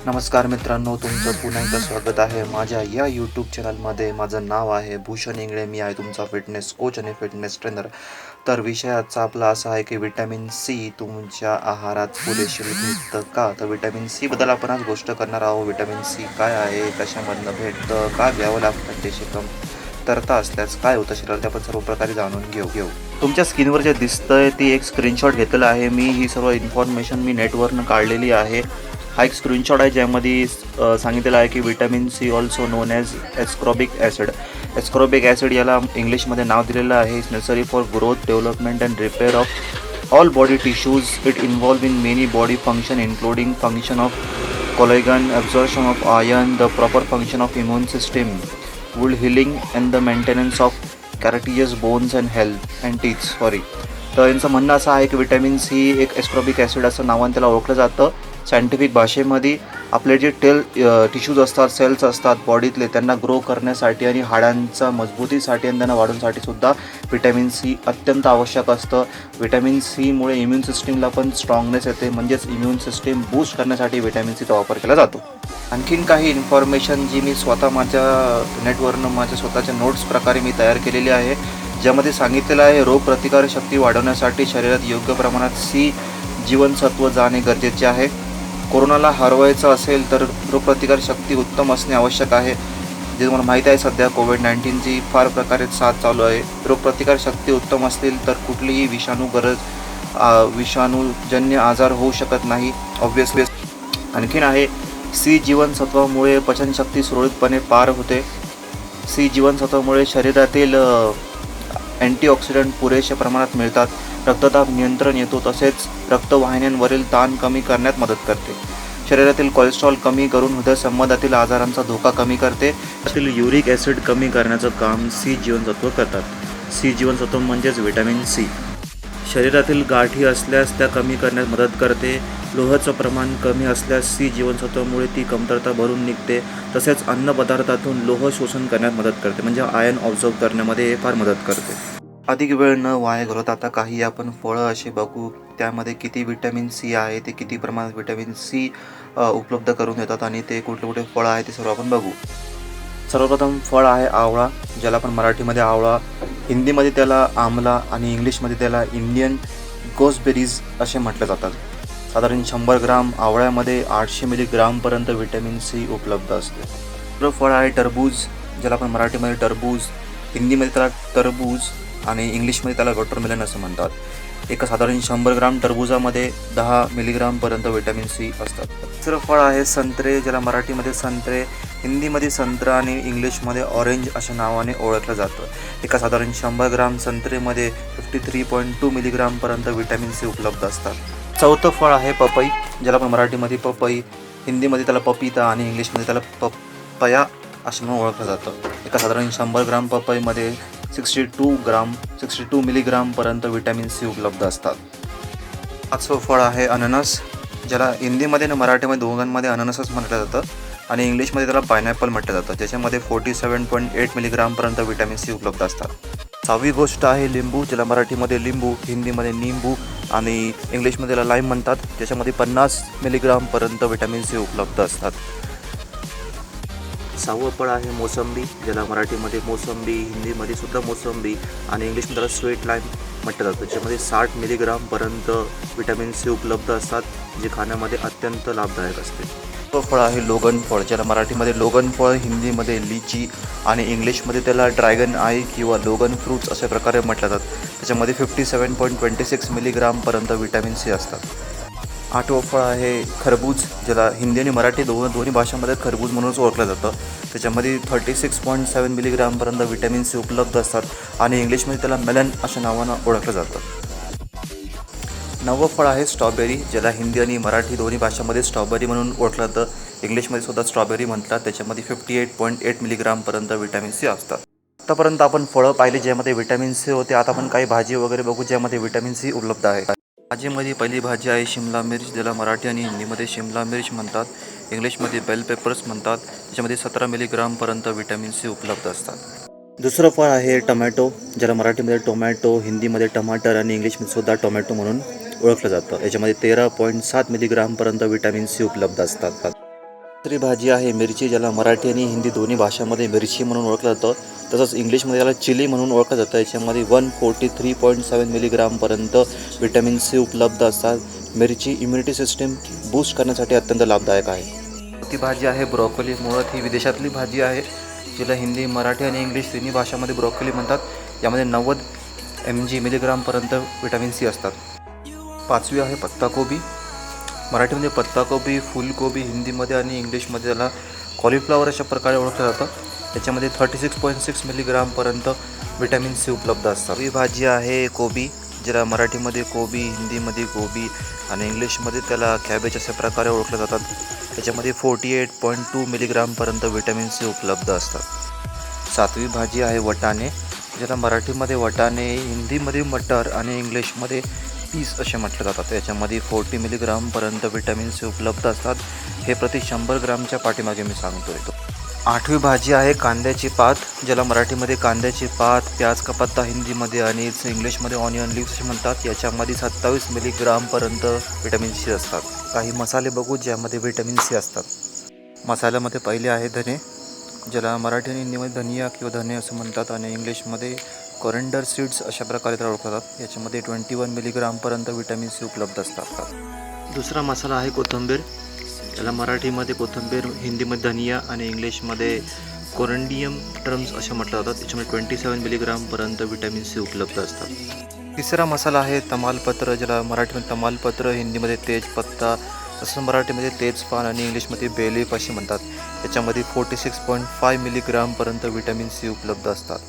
नमस्कार मित्रांनो, तुमचं पुन्हा एकदा स्वागत आहे माझ्या या यूट्यूब चॅनलमध्ये. माझं नाव आहे भूषण इंगळे. मी आहे तुमचा फिटनेस कोच आणि फिटनेस ट्रेनर. तर विषय आजचा आपला असा आहे की विटॅमिन सी तुमच्या आहारात पुरेशीर भेटतं का? तर विटॅमिन सी बद्दल आपण आज गोष्ट करणार आहोत. विटॅमिन सी काय आहे, कशामधनं भेटतं, का घ्यावं लागतं, त्याची कमतरता असल्यास काय होतं शरीरात, ते आपण सर्व प्रकारे जाणून घेऊ. तुमच्या स्किनवर जे दिसतंय ती एक स्क्रीनशॉट घेतलेला आहे मी. ही सर्व इन्फॉर्मेशन मी नेटवरनं काढलेली आहे. हा एक स्क्रीनशॉट आहे ज्यामध्ये सांगितलेलं आहे की vitamin C also known as ascorbic acid. Ascorbic acid याला इंग्लिशमध्ये नाव दिलेलं आहे. It's necessary for growth, development and repair of all body tissues. It involve in many body function including function of collagen, absorption of iron, the proper function of immune system, wound healing and the maintenance of cartilaginous bones and health and teeth. तर यांचं म्हणणं असं आहे की vitamin C एक एस्क्रॉबिक acid असं नावाने त्याला ओळखलं जातं. सायंटिफिक भाषेमध्ये आपले जे टिश्यूज असतात, सेल्स असतात बॉडीतले, त्यांना ग्रो करण्यासाठी आणि हाडांचा मजबूतीसाठी आणि त्यांना वाढवण्यासाठी सुद्धा विटॅमिन सी अत्यंत आवश्यक असतं. विटॅमिन सीमुळे इम्युन सिस्टीमला पण स्ट्रॉंगनेस येते, म्हणजेच इम्युन सिस्टीम बूस्ट करण्यासाठी विटॅमिन सीचा वापर केला जातो. आणखीन काही इन्फॉर्मेशन जी मी स्वतः माझ्या नेटवरनं माझ्या स्वतःच्या नोट्स प्रकारे मी तयार केलेली आहे, ज्यामध्ये सांगितलेलं आहे रोगप्रतिकारशक्ती वाढवण्यासाठी शरीरात योग्य प्रमाणात सी जीवनसत्व जाणे गरजेचे आहे. कोरोनाला हरवायचं असेल तर रोगप्रतिकारशक्ती उत्तम असणे आवश्यक आहे. जे तुम्हाला माहीत आहे सध्या कोविड-19ची फार प्रकारे साथ चालू आहे. रोगप्रतिकारशक्ती उत्तम असतील तर कुठलीही विषाणूजन्य आजार होऊ शकत नाही ऑब्व्हियसली. आणखीन आहे सी जीवनसत्वामुळे पचनशक्ती सुरळीतपणे पार होते. सी जीवनसत्वामुळे शरीरातील अँटीऑक्सिडंट पुरेशा प्रमाणात मिळतात. रक्तदाब नियंत्रण येतो, तसेच रक्तवाहिन्यांवरील ताण कमी करण्यात मदत करते. शरीरातील कोलेस्ट्रॉल कमी करून हृदयसंबंधातील आजारांचा धोका कमी करते. त्यातील युरिक ॲसिड कमी करण्याचं काम सी जीवनसत्व करतात. सी जीवनसत्व म्हणजेच विटॅमिन सी. शरीरातील गाठी असल्यास त्या कमी करण्यात मदत करते. लोहाचं प्रमाण कमी असल्यास सी जीवनसत्वामुळे ती कमतरता भरून निघते. तसेच अन्नपदार्थातून लोह शोषण करण्यात मदत करते, म्हणजे आयर्न ऑब्झर्व करण्यामध्ये हे फार मदत करते. अधिक वेळ न वाया घालवता आता काही आपण फळं असे बघू, त्यामध्ये किती विटॅमिन सी आहे, ते किती प्रमाणात विटॅमिन सी उपलब्ध करून देतात आणि ते कुठले कुठले फळं आहे ते सर्व आपण बघू. सर्वप्रथम फळ आहे आवळा, ज्याला आपण मराठीमध्ये आवळा, हिंदीमध्ये त्याला आमला आणि इंग्लिशमध्ये त्याला इंडियन गोसबेरीज असे म्हटले जातात. साधारण 100 ग्राम आवळ्यामध्ये 800 मिलीग्रामपर्यंत विटॅमिन सी उपलब्ध असते. दुसरं फळ आहे टरबूज, ज्याला आपण मराठीमध्ये टरबूज, हिंदीमध्ये त्याला टरबूज आणि इंग्लिशमध्ये त्याला वॉटरमेलन असं म्हणतात. एका साधारण 100 ग्राम टरबुजामध्ये 10 मिलीग्रामपर्यंत विटॅमिन सी असतात. तिसरं फळ आहे संत्रे, ज्याला मराठीमध्ये संत्रे, हिंदीमध्ये संत्रा आणि इंग्लिशमध्ये ऑरेंज अशा नावाने ओळखलं जातं. एका साधारण 100 ग्राम संत्रेमध्ये 53.2 मिलीग्रामपर्यंत विटॅमिन सी उपलब्ध असतात. चौथं फळ आहे पपई, ज्याला आपण मराठीमध्ये पपई, हिंदीमध्ये त्याला पपिता आणि इंग्लिशमध्ये त्याला पपया असं म्हणून ओळखलं जातं. एका साधारण 100 ग्राम पपईमध्ये 62 मिलीग्रामपर्यंत विटॅमिन सी उपलब्ध असतात. पाचवं फळ आहे अननस, ज्याला हिंदीमध्ये आणि मराठीमध्ये दोघांमध्ये अननसच म्हटलं जातं आणि इंग्लिशमध्ये त्याला पायनॅपल म्हटलं जातं, ज्याच्यामध्ये 47.8 मिलीग्रामपर्यंत विटॅमिन सी उपलब्ध असतात. सहावी गोष्ट आहे लिंबू, ज्याला मराठीमध्ये लिंबू, हिंदीमध्ये निंबू आणि इंग्लिशमध्ये त्याला लाईम म्हणतात, ज्याच्यामध्ये 50 मिलीग्रामपर्यंत विटॅमिन सी उपलब्ध असतात. सहावं फळ आहे मोसंबी, ज्याला मराठीमध्ये मोसंबी, हिंदीमध्ये सुद्धा मोसंबी आणि इंग्लिशमध्ये त्याला स्वीट लाईम म्हटलं जातं, ज्याच्यामध्ये 60 मिलीग्रामपर्यंत विटॅमिन सी उपलब्ध असतात, जे खाण्यामध्ये अत्यंत लाभदायक असते. फळ आहे लोगन फळ, ज्याला मराठीमध्ये लोगन फळ, हिंदीमध्ये लिची आणि इंग्लिशमध्ये त्याला ड्रॅगन आय किंवा लोगन फ्रूट्स अशा प्रकारे म्हटलं जातं. त्याच्यामध्ये 57.26 मिलीग्रामपर्यंत विटॅमिन सी असतात. आठवं फळ आहे खरबूज, ज्याला हिंदी आणि मराठी दोन्ही भाषांमध्ये खरबूज म्हणूनच ओळखलं जातं. त्याच्यामध्ये 36.7 मिलीग्रामपर्यंत विटॅमिन सी उपलब्ध असतात आणि इंग्लिशमध्ये त्याला मेलन अशा नावानं ओळखलं जातं. नववं फळ आहे स्ट्रॉबेरी, ज्याला हिंदी आणि मराठी दोन्ही भाषांमध्ये स्ट्रॉबेरी म्हणून ओळखलं जातं. इंग्लिशमध्ये सुद्धा स्ट्रॉबेरी म्हणतात. त्याच्यामध्ये 58.8 मिलीग्रामपर्यंत विटॅमिन सी असतात. आतापर्यंत आपण फळं पाहिली ज्यामध्ये विटॅमिन सी होते. आता आपण काही भाजी वगैरे बघू ज्यामध्ये विटॅमिन सी उपलब्ध आहे. भाजीमध्ये पहिली भाजी आहे शिमला मिर्च, ज्याला मराठी आणि हिंदीमध्ये शिमला मिर्च म्हणतात, इंग्लिशमध्ये बेल पेपर्स म्हणतात. त्याच्यामध्ये 17 मिलीग्रामपर्यंत विटॅमिन सी उपलब्ध असतात. दुसरं फळ आहे टमॅटो, ज्याला मराठीमध्ये टोमॅटो, हिंदीमध्ये टमाटर आणि इंग्लिशमध्ये सुद्धा टोमॅटो म्हणून ओळखलं जातं. याच्यामध्ये 13.7 मिलीग्रामपर्यंत विटॅमिन सी उपलब्ध असतात. दुसरी भाजी आहे मिरची, ज्याला मराठी आणि हिंदी दोन्ही भाषांमध्ये मिरची म्हणून ओळखलं जातं. तसंच इंग्लिशमध्ये याला चिली म्हणून ओळखलं जातं. याच्यामध्ये 143.7 मिलीग्रामपर्यंत व्हिटॅमिन सी उपलब्ध असतात. मिरची इम्युनिटी सिस्टीम बूस्ट करण्यासाठी अत्यंत लाभदायक आहे. ती भाजी आहे ब्रॉकोली. मुळात ही विदेशातली भाजी आहे, जिला हिंदी, मराठी आणि इंग्लिश तिन्ही भाषांमध्ये ब्रॉकोली म्हणतात. यामध्ये 90 मिलीग्रामपर्यंत व्हिटॅमिन सी असतात. पाचवी आहे पत्ताकोबी. मराठीमध्ये पत्ताकोबी, फुलकोबी, हिंदीमध्ये आणि इंग्लिशमध्ये त्याला कॉलीफ्लॉवर अशा प्रकारे ओळखलं जातं. त्याच्यामध्ये 36.6 मिलीग्रामपर्यंत व्हिटॅमिन सी उपलब्ध असतात. ही भाजी आहे कोबी, ज्याला मराठीमध्ये कोबी, हिंदीमध्ये गोबी आणि इंग्लिशमध्ये त्याला कॅबेज अशा प्रकारे ओळखलं जातात. त्याच्यामध्ये 48.2 मिलीग्रामपर्यंत व्हिटॅमिन सी उपलब्ध असतात. सातवी भाजी आहे वटाणे, ज्याला मराठीमध्ये वटाणे, हिंदीमध्ये मटर आणि इंग्लिशमध्ये पीस असे म्हटले जातात. याच्यामध्ये 40 मिलीग्रामपर्यंत व्हिटॅमिन सी उपलब्ध असतात. हे प्रति 100 ग्रामच्या पाठीमागे मी सांगतोय. आठवी भाजी आहे कांद्याची पात, ज्याला मराठीमध्ये कांद्याची पात, प्याज का पत्ता हिंदीमध्ये आणि इंग्लिशमध्ये ऑनियन लीव्स असे म्हणतात. याच्यामध्ये 27 मिलीग्रामपर्यंत व्हिटॅमिन सी असतात. काही मसाले बघू ज्यामध्ये व्हिटॅमिन सी असतात. मसाल्यामध्ये पहिले आहे धने, ज्याला मराठी आणि हिंदीमध्ये धनिया किंवा धने असं म्हणतात आणि इंग्लिशमध्ये कोरिएंडर सीड्स अशा प्रकारे त्याला ओळखतात. याच्यामध्ये 21 मिलीग्रामपर्यंत व्हिटॅमिन सी उपलब्ध असतात. दुसरा मसाला आहे कोथिंबीर, त्याला मराठीमध्ये कोथिंबीर, हिंदीमध्ये धनिया आणि इंग्लिशमध्ये कोरंडियम ड्रम्स असे म्हटलं जातात. याच्यामध्ये 27 मिलीग्रामपर्यंत व्हिटॅमिन सी उपलब्ध असतात. तिसरा मसाला आहे तमालपत्र, ज्याला मराठीमध्ये तमालपत्र, हिंदीमध्ये तेजपत्ता, तसंच मराठीमध्ये तेजपान आणि इंग्लिशमध्ये बेलीफ असे म्हणतात. याच्यामध्ये 46.5 मिलीग्रामपर्यंत व्हिटॅमिन सी उपलब्ध असतात.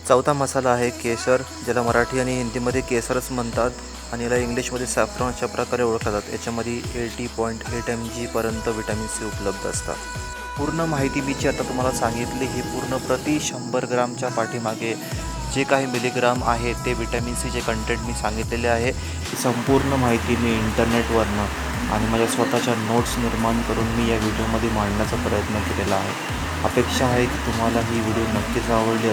चौथा मसाला आहे केसर, ज्याला मराठी आणि हिंदीमध्ये केसरच म्हणतात आणि याला इंग्लिशमध्ये सॅफ्रॉन अशा प्रकारे ओळखलं जातं. याच्यामध्ये 80.8 mg व्हिटॅमिन सी उपलब्ध असतात. पूर्ण माहिती मी जी आता तुम्हाला सांगितली ही पूर्ण प्रति 100 ग्रामच्या पाठीमागे जे काही मिलीग्राम आहे ते व्हिटॅमिन सीचे कंटेंट मी सांगितलेले आहे. ही संपूर्ण माहिती मी इंटरनेटवरनं आणि माझ्या स्वतःच्या नोट्स निर्माण करून मी या व्हिडिओमध्ये मांडण्याचा प्रयत्न केलेला आहे. अपेक्षा आहे की तुम्हाला ही व्हिडिओ नक्कीच आवडली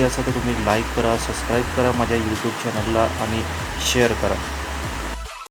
असेल तर तुम्ही लाईक करा, सबस्क्राईब करा माझ्या यूट्यूब चॅनलला आणि शेअर करा.